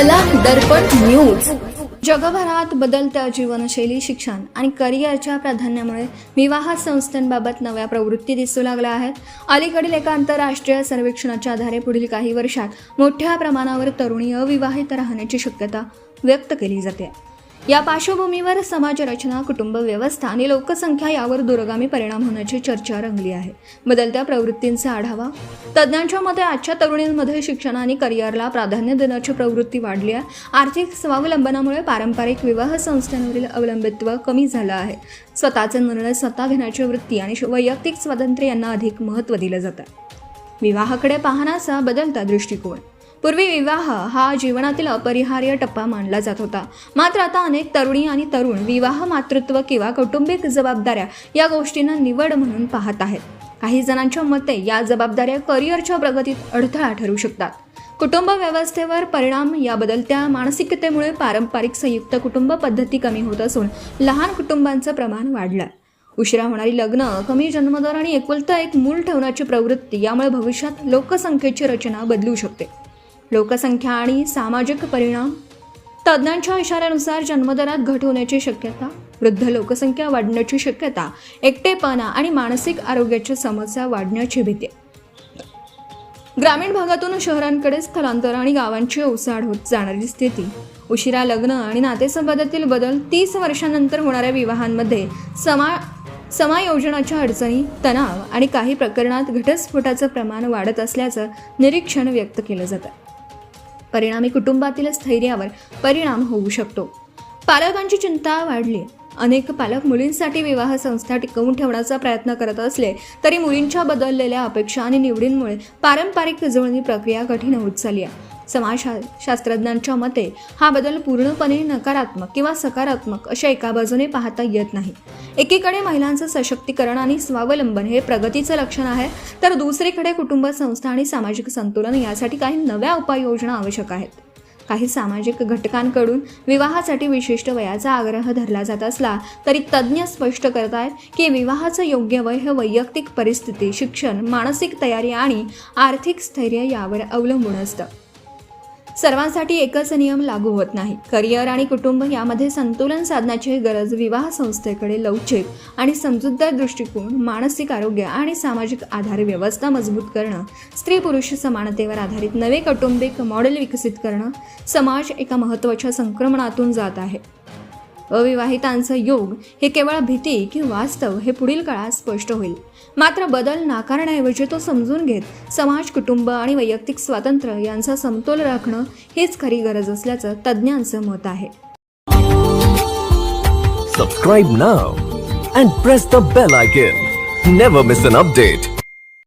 कला दर्पण न्यूज। जगभरात बदलत्या जीवनशैली, शिक्षण आणि करिअरच्या प्राधान्यामुळे विवाह संस्थांबाबत नव्या प्रवृत्ती दिसू लागल्या आहेत। अलीकडील एका आंतरराष्ट्रीय सर्वेक्षणाच्या आधारे पुढील काही वर्षात मोठ्या प्रमाणावर तरुणी अविवाहित राहण्याची शक्यता व्यक्त केली जाते। या पार्श्वभूमीवर समाज रचना, कुटुंब व्यवस्था आणि लोकसंख्या यावर दूरगामी परिणाम होण्याची चर्चा रंगली आहे। बदलत्या प्रवृत्तींचा आढावा। तज्ज्ञांच्या मते आजच्या तरुणींमध्ये शिक्षण आणि करिअरला प्राधान्य देण्याची प्रवृत्ती वाढली आहे। आर्थिक स्वावलंबनामुळे पारंपरिक विवाह संस्थांवरील अवलंबित्व कमी झालं आहे। स्वतःचे निर्णय स्वतः घेण्याची वृत्ती आणि वैयक्तिक स्वातंत्र्य यांना अधिक महत्त्व दिलं जातं। विवाहाकडे पाहण्याचा बदलता दृष्टिकोन। पूर्वी विवाह हा जीवनातील अपरिहार्य टप्पा मानला जात होता, मात्र आता अनेक तरुणी आणि तरुण विवाह, मातृत्व किंवा कौटुंबिक जबाबदाऱ्या या गोष्टींना निवड म्हणून पाहत आहेत। काही जणांच्या मते या जबाबदाऱ्या करिअरच्या प्रगतीत अडथळा ठरू शकतात। कुटुंब व्यवस्थेवर परिणाम। या बदलत्या मानसिकतेमुळे पारंपरिक संयुक्त कुटुंब पद्धती कमी होत असून लहान कुटुंबांचं प्रमाण वाढलं। उशिरा होणारी लग्न, कमी जन्मदर आणि एकुलता एक मूल ठेवण्याची प्रवृत्ती यामुळे भविष्यात लोकसंख्येची रचना बदलू शकते। लोकसंख्या आणि सामाजिक परिणाम। तज्ज्ञांच्या इशाऱ्यानुसार जन्मदरात घट होण्याची शक्यता, वृद्ध लोकसंख्या वाढण्याची शक्यता, एकटेपणा आणि मानसिक आरोग्याच्या समस्या वाढण्याची भीती। ग्रामीण भागातून शहरांकडे स्थलांतर आणि गावांची ओसाड होत जाणारी स्थिती। उशिरा लग्न आणि नातेसंबंधातील बदल। 30 वर्षांनंतर होणाऱ्या विवाहांमध्ये समायोजनाच्या अडचणी, तणाव आणि काही प्रकरणात घटस्फोटाचं प्रमाण वाढत असल्याचं निरीक्षण व्यक्त केलं जातं। परिणामी कुटुंबातील स्थैर्यावर परिणाम होऊ शकतो। पालकांची चिंता वाढली। अनेक पालक मुलींसाठी विवाह संस्था टिकवून ठेवण्याचा प्रयत्न करत असले तरी मुलींच्या बदललेल्या अपेक्षा आणि निवडींमुळे पारंपरिक जुळणी प्रक्रिया कठीण होत चालली आहे। समाजशास्त्रज्ञांच्या मते हा बदल पूर्णपणे नकारात्मक किंवा सकारात्मक अशा एका बाजूने पाहता येत नाही। एकीकडे महिलांचं सशक्तीकरण आणि स्वावलंबन हे प्रगतीचं लक्षण आहे, तर दुसरीकडे कुटुंब संस्था आणि सामाजिक संतुलन यासाठी काही नव्या उपाययोजना आवश्यक आहेत। काही सामाजिक घटकांकडून विवाहासाठी विशिष्ट वयाचा आग्रह धरला जात असला तरी तज्ज्ञ स्पष्ट करत आहेत की विवाहाचं योग्य वय हे वैयक्तिक परिस्थिती, शिक्षण, मानसिक तयारी आणि आर्थिक स्थैर्य यावर अवलंबून असतं। सर्वांसाठी एकच नियम लागू होत नाही। करिअर आणि कुटुंब यामध्ये संतुलन साधण्याची गरज विवाह संस्थेकडे लवचिक आणि समजूतदार दृष्टिकोन, मानसिक आरोग्य आणि सामाजिक आधार व्यवस्था मजबूत करणं, स्त्री पुरुष समानतेवर आधारित नवे कौटुंबिक मॉडेल विकसित करणं। समाज एका महत्त्वाच्या संक्रमणातून जात आहे। अविवाहितांचं योग हे केवळ भीती की वास्तव हे पुढील काळात स्पष्ट होईल। मात्र बदल नाकारण्याऐवजी तो समजून घेत समाज, कुटुंब आणि वैयक्तिक स्वातंत्र्य यांचा समतोल राखणं हीच खरी गरज असल्याचं तज्ज्ञांचं मत आहे। Subscribe now and press the bell icon. Never miss an update.